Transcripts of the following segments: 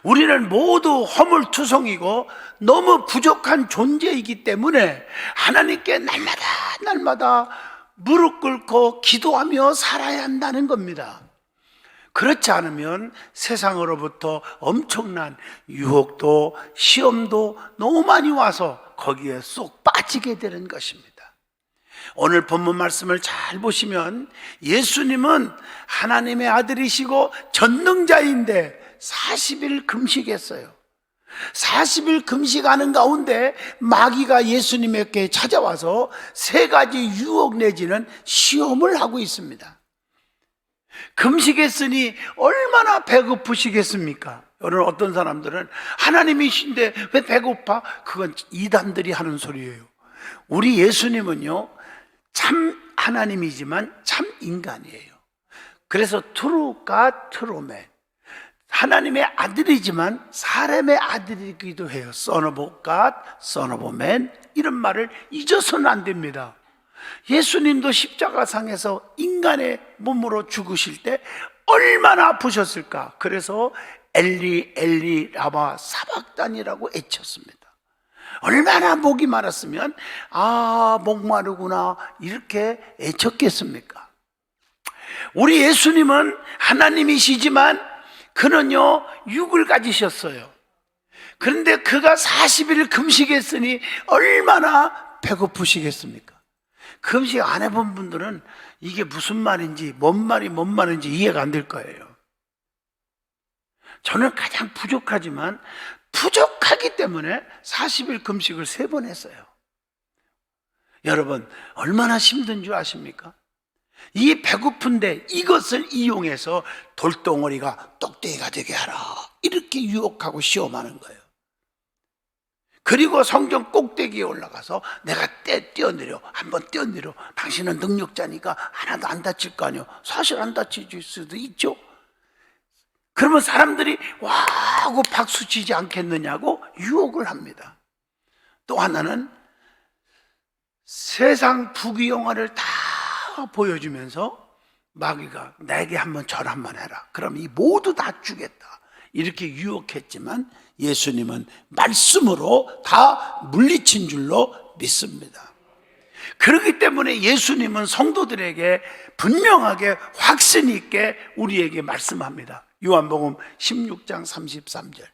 우리는 모두 허물투성이고 너무 부족한 존재이기 때문에 하나님께 날마다 무릎 꿇고 기도하며 살아야 한다는 겁니다. 그렇지 않으면 세상으로부터 엄청난 유혹도 시험도 너무 많이 와서 거기에 쏙 빠지게 되는 것입니다. 오늘 본문 말씀을 잘 보시면 예수님은 하나님의 아들이시고 전능자인데 40일 금식했어요. 40일 금식하는 가운데 마귀가 예수님에게 찾아와서 3가지 유혹 내지는 시험을 하고 있습니다. 금식했으니 얼마나 배고프시겠습니까? 여러분, 어떤 사람들은 하나님이신데 왜 배고파? 그건 이단들이 하는 소리예요. 우리 예수님은요, 참 하나님이지만 참 인간이에요. 그래서 true God, true man. 하나님의 아들이지만 사람의 아들이기도 해요. Son of God, Son of man. 이런 말을 잊어서는 안 됩니다. 예수님도 십자가상에서 인간의 몸으로 죽으실 때 얼마나 아프셨을까? 그래서 엘리 엘리 라마 사박단이라고 외쳤습니다. 얼마나 목이 마랐으면 목마르구나 이렇게 외쳤겠습니까? 우리 예수님은 하나님이시지만 그는요 육을 가지셨어요. 그런데 그가 40일 금식했으니 얼마나 배고프시겠습니까? 금식 안 해본 분들은 이게 무슨 말인지 뭔 말인지 이해가 안 될 거예요. 저는 가장 부족하지만 부족하기 때문에 40일 금식을 3번 했어요. 여러분, 얼마나 힘든 줄 아십니까? 이 배고픈데 이것을 이용해서 돌덩어리가 떡대기가 되게 하라 이렇게 유혹하고 시험하는 거예요. 그리고 성경 꼭대기에 올라가서 내가 뛰어내려, 한번 뛰어내려. 당신은 능력자니까 하나도 안 다칠 거 아니에요. 사실 안 다칠 수도 있죠. 그러면 사람들이 와 하고 박수 치지 않겠느냐고 유혹을 합니다. 또 하나는 세상 부귀영화를 다 보여주면서 마귀가 내게 한번 절 한번 해라. 그럼 이 모두 다 주겠다. 이렇게 유혹했지만 예수님은 말씀으로 다 물리친 줄로 믿습니다. 그렇기 때문에 예수님은 성도들에게 분명하게 확신 있게 우리에게 말씀합니다. 요한복음 16장 33절.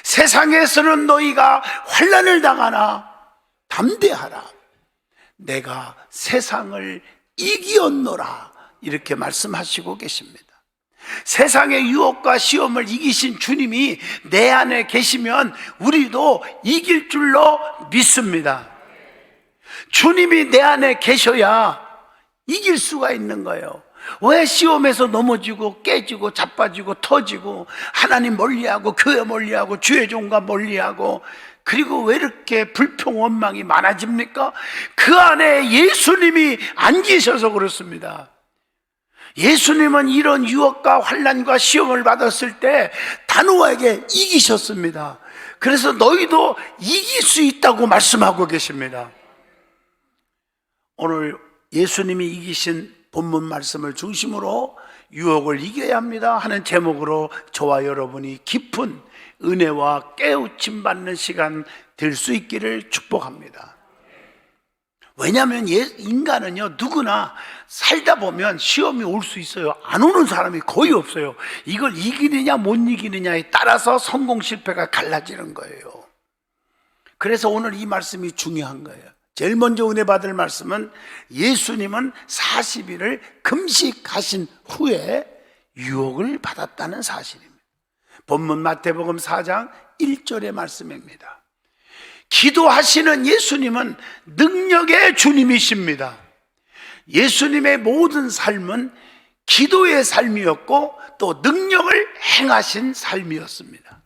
세상에서는 너희가 환난을 당하나 담대하라. 내가 세상을 이기었노라. 이렇게 말씀하시고 계십니다. 세상의 유혹과 시험을 이기신 주님이 내 안에 계시면 우리도 이길 줄로 믿습니다. 주님이 내 안에 계셔야 이길 수가 있는 거예요. 왜 시험에서 넘어지고 깨지고 자빠지고 터지고 하나님 멀리하고 교회 멀리하고 주의 종과 멀리하고 그리고 왜 이렇게 불평 원망이 많아집니까? 그 안에 예수님이 안 계셔서 그렇습니다. 예수님은 이런 유혹과 환난과 시험을 받았을 때 단호하게 이기셨습니다. 그래서 너희도 이길 수 있다고 말씀하고 계십니다. 오늘 예수님이 이기신 본문 말씀을 중심으로 유혹을 이겨야 합니다 하는 제목으로 저와 여러분이 깊은 은혜와 깨우침 받는 시간 될 수 있기를 축복합니다. 왜냐하면 인간은요 누구나 살다 보면 시험이 올 수 있어요. 안 오는 사람이 거의 없어요. 이걸 이기느냐 못 이기느냐에 따라서 성공 실패가 갈라지는 거예요. 그래서 오늘 이 말씀이 중요한 거예요. 제일 먼저 은혜 받을 말씀은 예수님은 40일을 금식하신 후에 유혹을 받았다는 사실입니다. 본문 마태복음 4장 1절의 말씀입니다. 기도하시는 예수님은 능력의 주님이십니다. 예수님의 모든 삶은 기도의 삶이었고 또 능력을 행하신 삶이었습니다.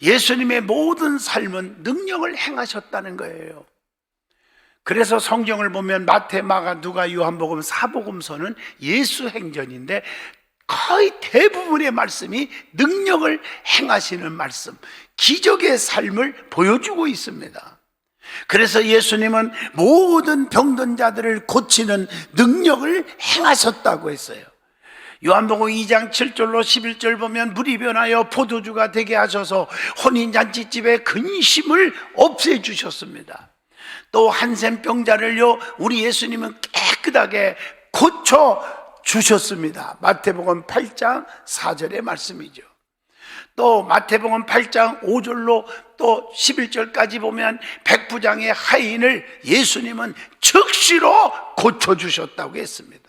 예수님의 모든 삶은 능력을 행하셨다는 거예요. 그래서 성경을 보면 마태, 마가, 누가, 요한복음, 사복음서는 예수 행전인데 거의 대부분의 말씀이 능력을 행하시는 말씀, 기적의 삶을 보여주고 있습니다. 그래서 예수님은 모든 병든 자들을 고치는 능력을 행하셨다고 했어요. 요한복음 2장 7절로 11절 보면 물이 변하여 포도주가 되게 하셔서 혼인잔치집의 근심을 없애주셨습니다. 또 한센병자를요 우리 예수님은 깨끗하게 고쳐주셨습니다. 마태복음 8장 4절의 말씀이죠. 또 마태복음 8장 5절로 또 11절까지 보면 백부장의 하인을 예수님은 즉시로 고쳐주셨다고 했습니다.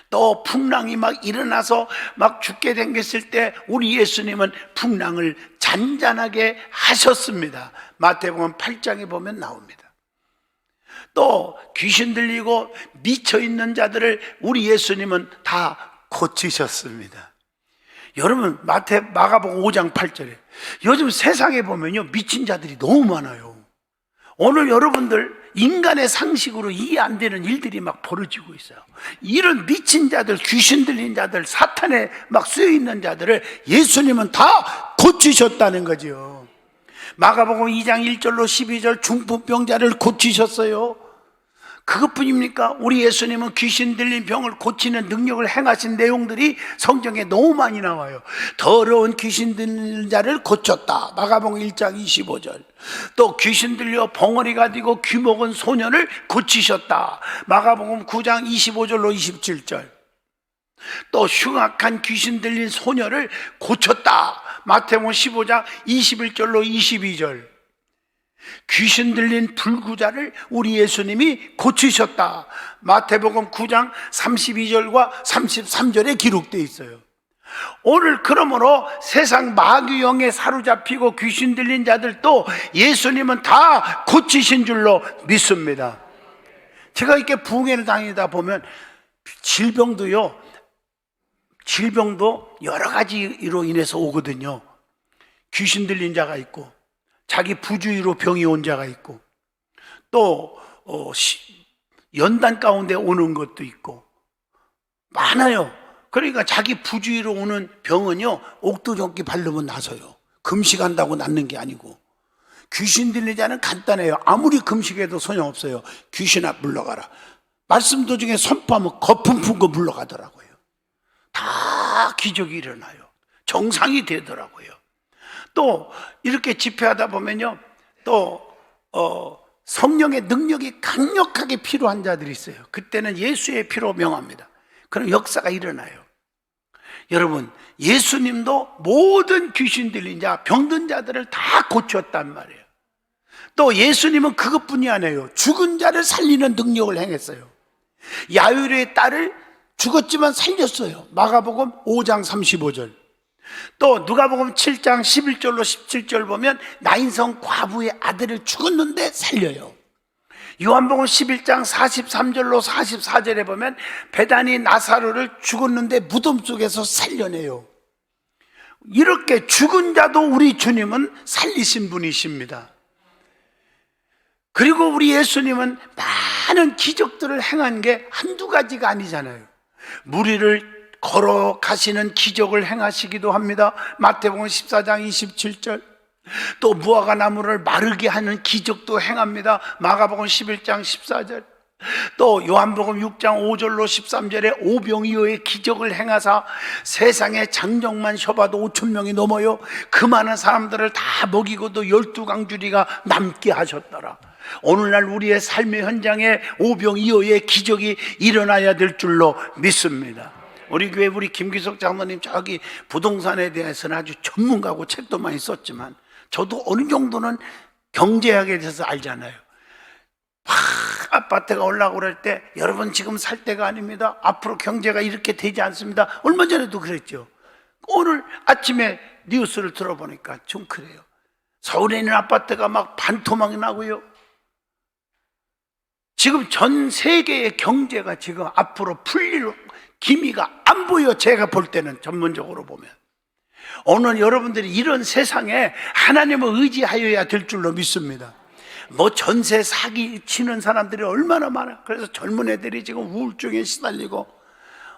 또 풍랑이 막 일어나서 막 죽게 생겼을 때 우리 예수님은 풍랑을 잔잔하게 하셨습니다. 마태복음 8장에 보면 나옵니다. 또 귀신 들리고 미쳐있는 자들을 우리 예수님은 다 고치셨습니다. 여러분 마가복음 5장 8절에 요즘 세상에 보면요 미친 자들이 너무 많아요. 오늘 여러분들 인간의 상식으로 이해 안 되는 일들이 막 벌어지고 있어요. 이런 미친 자들, 귀신 들린 자들, 사탄에 막 쓰여 있는 자들을 예수님은 다 고치셨다는 거죠. 마가복음 2장 1절로 12절 중풍병자를 고치셨어요. 그것뿐입니까? 우리 예수님은 귀신 들린 병을 고치는 능력을 행하신 내용들이 성경에 너무 많이 나와요. 더러운 귀신 들린 자를 고쳤다. 마가복음 1장 25절. 또 귀신 들려 벙어리가 되고 귀먹은 소년을 고치셨다. 마가복음 9장 25절로 27절. 또 흉악한 귀신 들린 소녀를 고쳤다. 마태복음 15장 21절로 22절. 귀신 들린 불구자를 우리 예수님이 고치셨다. 마태복음 9장 32절과 33절에 기록되어 있어요. 오늘 그러므로 세상 마귀영에 사로잡히고 귀신 들린 자들도 예수님은 다 고치신 줄로 믿습니다. 제가 이렇게 부흥회를 다니다 보면 질병도 여러 가지로 인해서 오거든요. 귀신 들린 자가 있고 자기 부주의로 병이 온 자가 있고 또 연단 가운데 오는 것도 있고 많아요. 그러니까 자기 부주의로 오는 병은요 옥두전기 바르면 나서요. 금식한다고 낫는 게 아니고. 귀신 들린 자는 간단해요. 아무리 금식해도 소용없어요. 귀신아 물러가라. 말씀 도중에 선포하면 거품 푼 거 물러가더라고요. 다 기적이 일어나요. 정상이 되더라고요. 또 이렇게 집회하다 보면요 또 성령의 능력이 강력하게 필요한 자들이 있어요. 그때는 예수의 피로 명합니다. 그럼 역사가 일어나요. 여러분 예수님도 모든 귀신 들린 자, 병든 자들을 다 고쳤단 말이에요. 또 예수님은 그것뿐이 아니에요. 죽은 자를 살리는 능력을 행했어요. 야율의 딸을 죽었지만 살렸어요. 마가복음 5장 35절. 또 누가복음 7장 11절로 17절 보면 나인성 과부의 아들을 죽었는데 살려요. 요한복음 11장 43절로 44절에 보면 베다니 나사로를 죽었는데 무덤 속에서 살려내요. 이렇게 죽은 자도 우리 주님은 살리신 분이십니다. 그리고 우리 예수님은 많은 기적들을 행한 게 한두 가지가 아니잖아요. 무리를 걸어가시는 기적을 행하시기도 합니다. 마태복음 14장 27절. 또 무화과 나무를 마르게 하는 기적도 행합니다. 마가복음 11장 14절. 또 요한복음 6장 5절로 13절에 오병이어의 기적을 행하사 세상에 장정만 쉬어봐도 5,000명이 넘어요. 그 많은 사람들을 다 먹이고도 12강주리가 남게 하셨더라. 오늘날 우리의 삶의 현장에 오병이어의 기적이 일어나야 될 줄로 믿습니다. 우리 교회 우리 김기석 장로님 저기 부동산에 대해서는 아주 전문가고 책도 많이 썼지만 저도 어느 정도는 경제학에 대해서 알잖아요. 아파트가 올라오고 그럴 때 여러분 지금 살 때가 아닙니다. 앞으로 경제가 이렇게 되지 않습니다. 얼마 전에도 그랬죠. 오늘 아침에 뉴스를 들어보니까 좀 그래요. 서울에 있는 아파트가 막 반토막이 나고요. 지금 전 세계의 경제가 지금 앞으로 풀릴 기미가 안 보여. 제가 볼 때는 전문적으로 보면 오늘 여러분들이 이런 세상에 하나님을 의지하여야 될 줄로 믿습니다. 뭐 전세 사기 치는 사람들이 얼마나 많아. 그래서 젊은 애들이 지금 우울증에 시달리고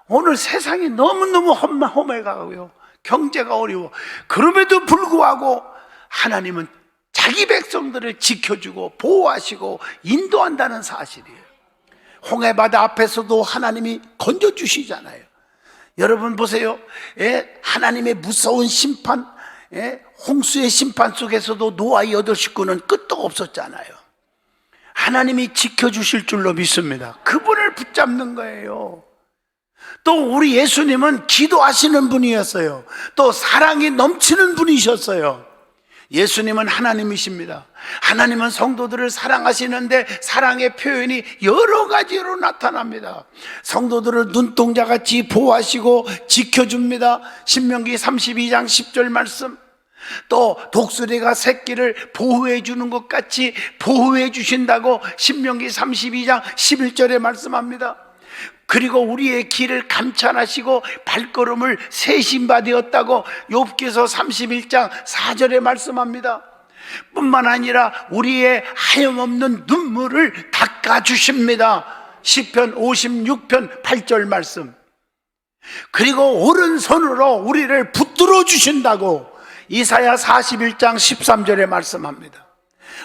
오늘 세상이 너무너무 험해가고요. 경제가 어려워. 그럼에도 불구하고 하나님은 자기 백성들을 지켜주고 보호하시고 인도한다는 사실이에요. 홍해바다 앞에서도 하나님이 건져주시잖아요. 여러분 보세요. 하나님의 무서운 심판, 홍수의 심판 속에서도 노아의 8 식구는 끄떡 없었잖아요. 하나님이 지켜주실 줄로 믿습니다. 그분을 붙잡는 거예요. 또 우리 예수님은 기도하시는 분이었어요. 또 사랑이 넘치는 분이셨어요. 예수님은 하나님이십니다. 하나님은 성도들을 사랑하시는데 사랑의 표현이 여러 가지로 나타납니다. 성도들을 눈동자같이 보호하시고 지켜줍니다. 신명기 32장 10절 말씀. 또 독수리가 새끼를 보호해 주는 것 같이 보호해 주신다고 신명기 32장 11절에 말씀합니다. 그리고 우리의 길을 감찰하시고 발걸음을 세심바 되었다고 욥기서 31장 4절에 말씀합니다. 뿐만 아니라 우리의 하염없는 눈물을 닦아주십니다. 시편 56편 8절 말씀. 그리고 오른손으로 우리를 붙들어 주신다고 이사야 41장 13절에 말씀합니다.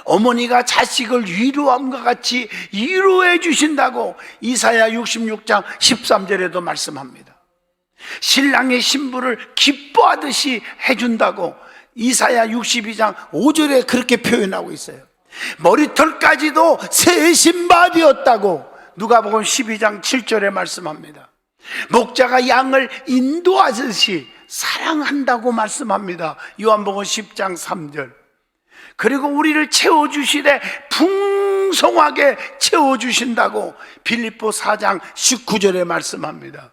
어머니가 자식을 위로함과 같이 위로해 주신다고 이사야 66장 13절에도 말씀합니다. 신랑의 신부를 기뻐하듯이 해준다고 이사야 62장 5절에 그렇게 표현하고 있어요. 머리털까지도 새 신바 되었다고 누가복음 12장 7절에 말씀합니다. 목자가 양을 인도하듯이 사랑한다고 말씀합니다. 요한복음 10장 3절. 그리고 우리를 채워주시되 풍성하게 채워주신다고 빌립보 4장 19절에 말씀합니다.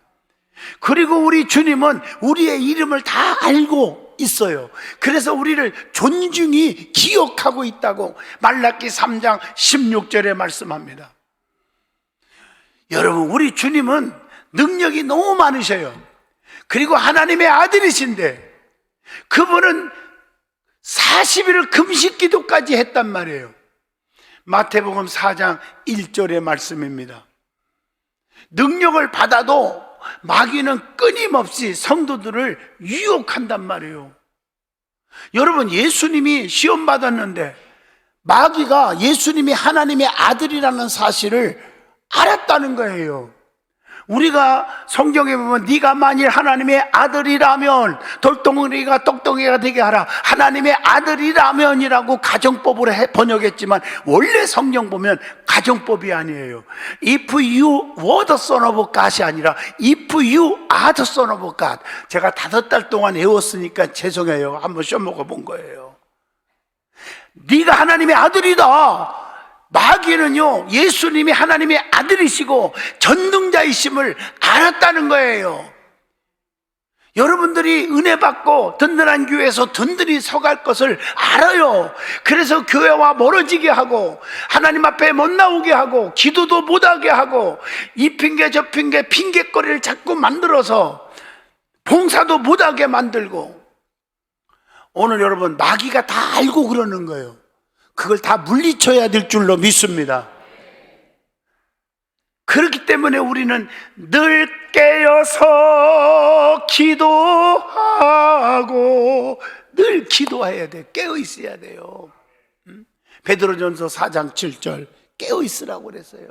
그리고 우리 주님은 우리의 이름을 다 알고 있어요. 그래서 우리를 존중히 기억하고 있다고 말라기 3장 16절에 말씀합니다. 여러분, 우리 주님은 능력이 너무 많으셔요. 그리고 하나님의 아들이신데 그분은 40일을 금식 기도까지 했단 말이에요. 마태복음 4장 1절의 말씀입니다. 능력을 받아도 마귀는 끊임없이 성도들을 유혹한단 말이에요. 여러분, 예수님이 시험 받았는데 마귀가 예수님이 하나님의 아들이라는 사실을 알았다는 거예요. 우리가 성경에 보면 네가 만일 하나님의 아들이라면 돌덩어리가 떡덩이가 되게 하라. 하나님의 아들이라면이라고 가정법으로 번역했지만 원래 성경 보면 가정법이 아니에요. If you were the son of God이 아니라 If you are the son of God. 제가 5달 동안 외웠으니까 죄송해요. 한번 써먹어 본 거예요. 네가 하나님의 아들이다. 마귀는요, 예수님이 하나님의 아들이시고 전능자이심을 알았다는 거예요. 여러분들이 은혜 받고 든든한 교회에서 든든히 서갈 것을 알아요. 그래서 교회와 멀어지게 하고 하나님 앞에 못 나오게 하고 기도도 못하게 하고 이 핑계 저 핑계 핑계거리를 자꾸 만들어서 봉사도 못하게 만들고, 오늘 여러분 마귀가 다 알고 그러는 거예요. 그걸 다 물리쳐야 될 줄로 믿습니다. 그렇기 때문에 우리는 늘 깨어서 기도하고 늘 기도해야 돼. 깨어 있어야 돼요. 베드로전서 4장 7절 깨어 있으라고 그랬어요.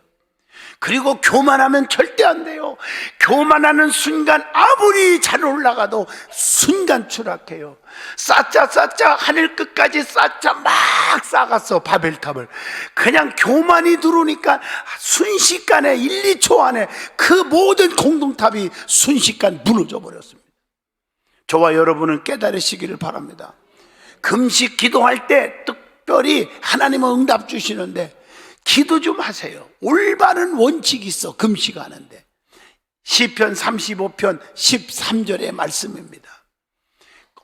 그리고 교만하면 절대 안 돼요. 교만하는 순간 아무리 잘 올라가도 순간 추락해요. 쌓자 하늘 끝까지 쌓자 막 쌓았어. 바벨탑을. 그냥 교만이 들어오니까 순식간에 1, 2초 안에 그 모든 공동탑이 순식간 무너져 버렸습니다. 저와 여러분은 깨달으시기를 바랍니다. 금식 기도할 때 특별히 하나님은 응답 주시는데 기도 좀 하세요. 올바른 원칙이 있어. 금식하는데. 시편 35편 13절의 말씀입니다.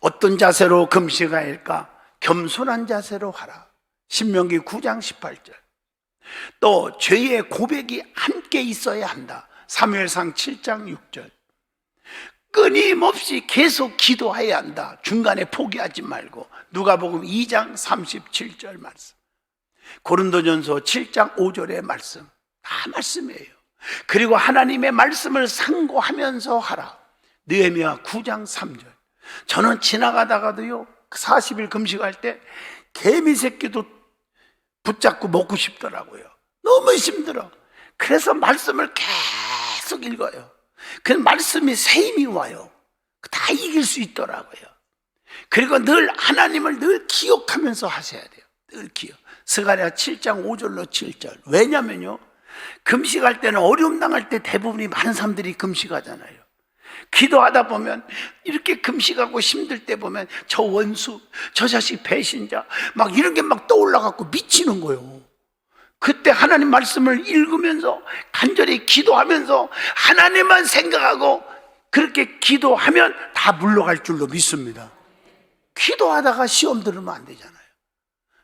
어떤 자세로 금식할까? 겸손한 자세로 하라. 신명기 9장 18절. 또 죄의 고백이 함께 있어야 한다. 사무엘상 7장 6절. 끊임없이 계속 기도해야 한다. 중간에 포기하지 말고. 누가복음 2장 37절 말씀. 고린도전서 7장 5절의 말씀, 다 말씀이에요. 그리고 하나님의 말씀을 상고하면서 하라. 느헤미야 9장 3절. 저는 지나가다가도요 40일 금식할 때 개미 새끼도 붙잡고 먹고 싶더라고요. 너무 힘들어. 그래서 말씀을 계속 읽어요. 그 말씀이 새 힘이 와요. 다 이길 수 있더라고요. 그리고 늘 하나님을 늘 기억하면서 하셔야 돼요. 늘 기억. 스가랴 7장 5절로 7절. 왜냐면요, 금식할 때는 어려움 당할 때 대부분이 많은 사람들이 금식하잖아요. 기도하다 보면 이렇게 금식하고 힘들 때 보면 저 원수, 저 자식 배신자 막 이런 게 막 떠올라갖고 미치는 거예요. 그때 하나님 말씀을 읽으면서 간절히 기도하면서 하나님만 생각하고 그렇게 기도하면 다 물러갈 줄로 믿습니다. 기도하다가 시험 들으면 안 되잖아요.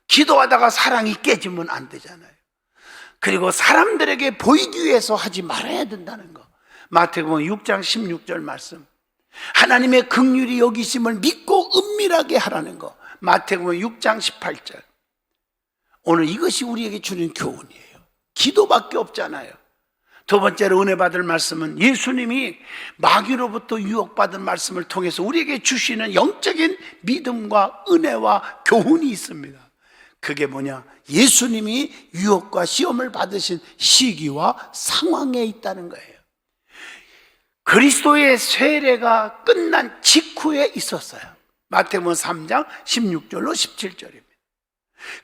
기도하다가 사랑이 깨지면 안 되잖아요. 그리고 사람들에게 보이기 위해서 하지 말아야 된다는 거. 마태복음 6장 16절 말씀. 하나님의 긍휼이 여기심을 믿고 은밀하게 하라는 거. 마태복음 6장 18절. 오늘 이것이 우리에게 주는 교훈이에요. 기도밖에 없잖아요. 두 번째로 은혜 받을 말씀은 예수님이 마귀로부터 유혹받은 말씀을 통해서 우리에게 주시는 영적인 믿음과 은혜와 교훈이 있습니다. 그게 뭐냐? 예수님이 유혹과 시험을 받으신 시기와 상황에 있다는 거예요. 그리스도의 세례가 끝난 직후에 있었어요. 마태복음 3장 16절로 17절입니다.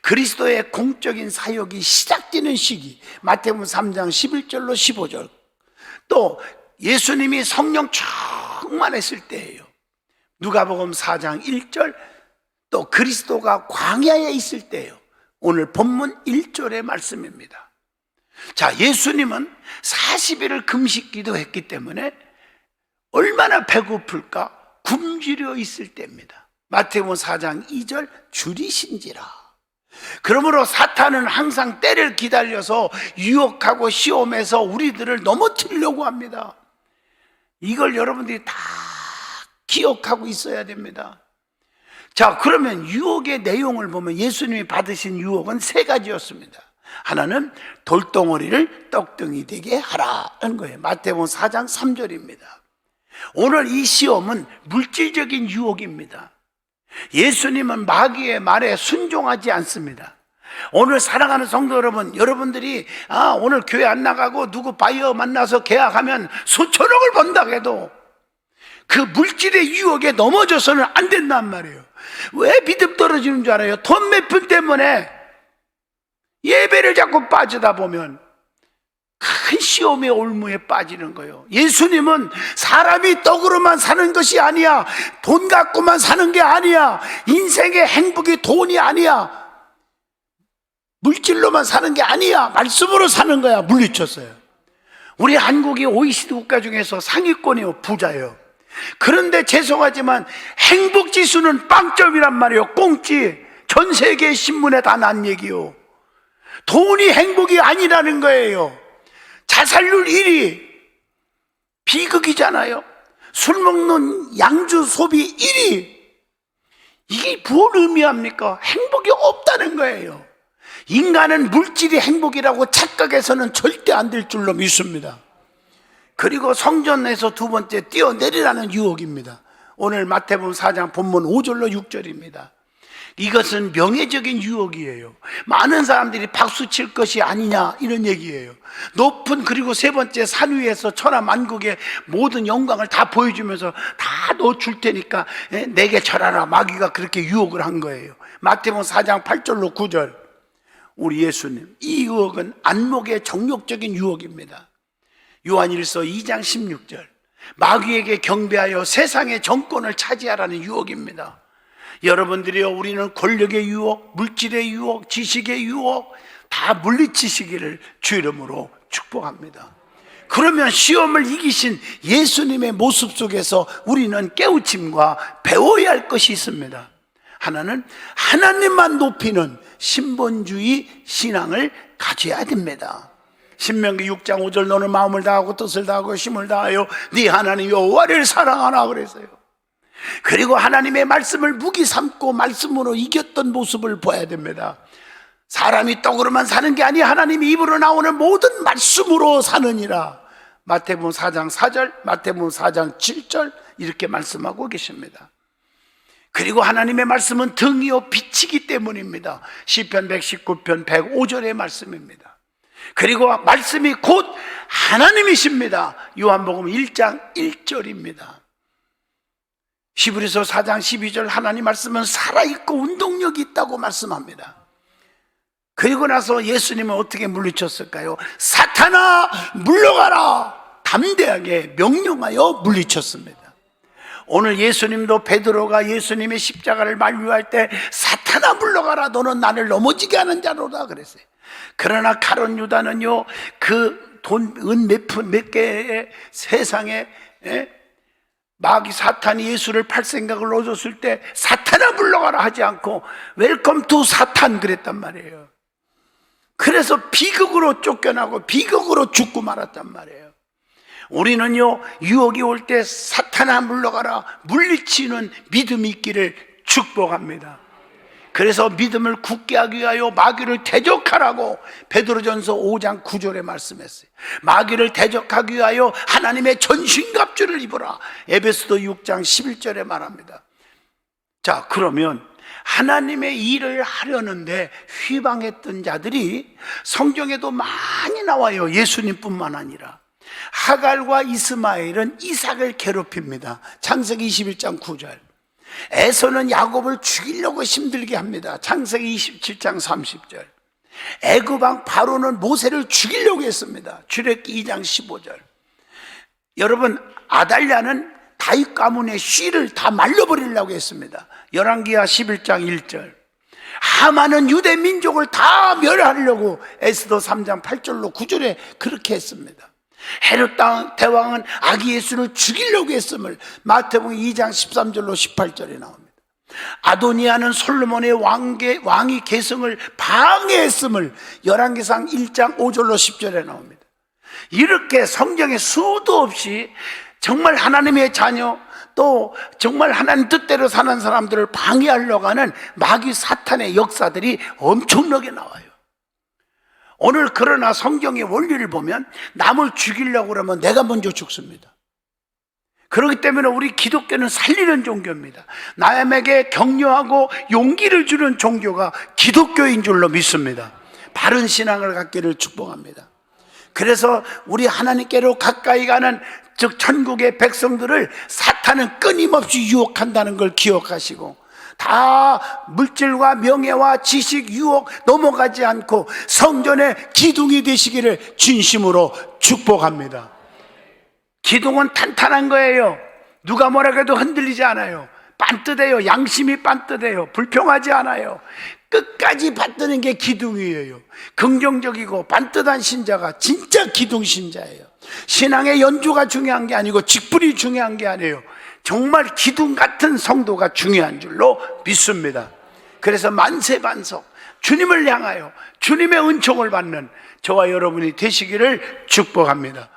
그리스도의 공적인 사역이 시작되는 시기, 마태복음 3장 11절로 15절. 또 예수님이 성령 충만했을 때예요. 누가복음 4장 1절. 또 그리스도가 광야에 있을 때예요. 오늘 본문 1절의 말씀입니다. 자, 예수님은 40일을 금식 기도했기 때문에 얼마나 배고플까? 굶주려 있을 때입니다. 마태복음 4장 2절. 줄이신지라. 그러므로 사탄은 항상 때를 기다려서 유혹하고 시험해서 우리들을 넘어뜨리려고 합니다. 이걸 여러분들이 다 기억하고 있어야 됩니다. 자, 그러면 유혹의 내용을 보면 예수님이 받으신 유혹은 세 가지였습니다. 하나는 돌덩어리를 떡덩이 되게 하라는 거예요. 마태복음 4장 3절입니다. 오늘 이 시험은 물질적인 유혹입니다. 예수님은 마귀의 말에 순종하지 않습니다. 오늘 사랑하는 성도 여러분, 여러분들이 오늘 교회 안 나가고 누구 바이어 만나서 계약하면 수천억을 번다고 해도 그 물질의 유혹에 넘어져서는 안 된단 말이에요. 왜 믿음 떨어지는 줄 알아요? 돈 몇 푼 때문에 예배를 자꾸 빠지다 보면 큰 시험의 올무에 빠지는 거예요. 예수님은 사람이 떡으로만 사는 것이 아니야. 돈 갖고만 사는 게 아니야. 인생의 행복이 돈이 아니야. 물질로만 사는 게 아니야. 말씀으로 사는 거야. 물리쳤어요. 우리 한국이 OECD 국가 중에서 상위권이에요. 부자예요. 그런데 죄송하지만 행복지수는 빵점이란 말이에요. 꽁찌. 전 세계 신문에 다 난 얘기요. 돈이 행복이 아니라는 거예요. 자살률 1위, 비극이잖아요. 술 먹는 양주 소비 1위. 이게 뭘 의미합니까? 행복이 없다는 거예요. 인간은 물질이 행복이라고 착각해서는 절대 안 될 줄로 믿습니다. 그리고 성전에서 두 번째 뛰어내리라는 유혹입니다. 오늘 마태복음 4장 본문 5절로 6절입니다. 이것은 명예적인 유혹이에요. 많은 사람들이 박수 칠 것이 아니냐 이런 얘기예요. 높은 그리고 세 번째 산 위에서 천하 만국의 모든 영광을 다 보여주면서 다 너 줄 테니까 내게 절하라. 마귀가 그렇게 유혹을 한 거예요. 마태복음 4장 8절로 9절. 우리 예수님, 이 유혹은 안목의 정욕적인 유혹입니다. 요한일서 2장 16절. 마귀에게 경배하여 세상의 정권을 차지하라는 유혹입니다. 여러분들이요, 우리는 권력의 유혹, 물질의 유혹, 지식의 유혹 다 물리치시기를 주 이름으로 축복합니다. 그러면 시험을 이기신 예수님의 모습 속에서 우리는 깨우침과 배워야 할 것이 있습니다. 하나는 하나님만 높이는 신본주의 신앙을 가져야 됩니다. 신명기 6장 5절. 너는 마음을 다하고 뜻을 다하고 힘을 다하여 네 하나님 여호와를 사랑하라 그랬어요. 그리고 하나님의 말씀을 무기 삼고 말씀으로 이겼던 모습을 보아야 됩니다. 사람이 떡으로만 사는 게 아니 하나님이 입으로 나오는 모든 말씀으로 사느니라. 마태복음 4장 4절, 마태복음 4장 7절 이렇게 말씀하고 계십니다. 그리고 하나님의 말씀은 등이요 빛이기 때문입니다. 시편 119편 105절의 말씀입니다. 그리고 말씀이 곧 하나님이십니다. 요한복음 1장 1절입니다. 히브리서 4장 12절 하나님 말씀은 살아있고 운동력이 있다고 말씀합니다. 그리고 나서 예수님은 어떻게 물리쳤을까요? 사탄아 물러가라! 담대하게 명령하여 물리쳤습니다. 오늘 예수님도 베드로가 예수님의 십자가를 만류할 때 사탄아 물러가라, 너는 나를 넘어지게 하는 자로다 그랬어요. 그러나 가룟 유다는요, 그 돈 은 몇 개의 세상에 마귀 사탄이 예수를 팔 생각을 얻었을 때 사탄아 물러가라 하지 않고 웰컴 투 사탄 그랬단 말이에요. 그래서 비극으로 쫓겨나고 비극으로 죽고 말았단 말이에요. 우리는요, 유혹이 올 때 사탄아 물러가라 물리치는 믿음이 있기를 축복합니다. 그래서 믿음을 굳게 하기 위하여 마귀를 대적하라고 베드로전서 5장 9절에 말씀했어요. 마귀를 대적하기 위하여 하나님의 전신갑주를 입어라. 에베소서 6장 11절에 말합니다. 자, 그러면 하나님의 일을 하려는데 휘방했던 자들이 성경에도 많이 나와요. 예수님뿐만 아니라 하갈과 이스마엘은 이삭을 괴롭힙니다. 창세기 21장 9절. 에서는 야곱을 죽이려고 힘들게 합니다. 창세기 27장 30절. 애굽왕 바로는 모세를 죽이려고 했습니다. 출애굽기 2장 15절. 여러분, 아달랴는 다윗 가문의 씨를 다 말려버리려고 했습니다. 열왕기하 11장 1절. 하만은 유대 민족을 다 멸하려고 에스더 3장 8절로 9절에 그렇게 했습니다. 헤롯 대왕은 아기 예수를 죽이려고 했음을 마태복음 2장 13절로 18절에 나옵니다. 아도니아는 솔로몬의 왕위 계승을 방해했음을 열왕기상 1장 5절로 10절에 나옵니다. 이렇게 성경에 수도 없이 정말 하나님의 자녀, 또 정말 하나님 뜻대로 사는 사람들을 방해하려고 하는 마귀 사탄의 역사들이 엄청나게 나와요. 오늘 그러나 성경의 원리를 보면 남을 죽이려고 그러면 내가 먼저 죽습니다. 그렇기 때문에 우리 기독교는 살리는 종교입니다. 남에게 격려하고 용기를 주는 종교가 기독교인 줄로 믿습니다. 바른 신앙을 갖기를 축복합니다. 그래서 우리 하나님께로 가까이 가는 즉 천국의 백성들을 사탄은 끊임없이 유혹한다는 걸 기억하시고, 다 물질과 명예와 지식 유혹 넘어가지 않고 성전의 기둥이 되시기를 진심으로 축복합니다. 기둥은 탄탄한 거예요. 누가 뭐라 해도 흔들리지 않아요. 빤듯해요. 양심이 빤듯해요. 불평하지 않아요. 끝까지 받드는 게 기둥이에요. 긍정적이고 빤듯한 신자가 진짜 기둥 신자예요. 신앙의 연주가 중요한 게 아니고 직분이 중요한 게 아니에요. 정말 기둥 같은 성도가 중요한 줄로 믿습니다. 그래서 만세반석 주님을 향하여 주님의 은총을 받는 저와 여러분이 되시기를 축복합니다.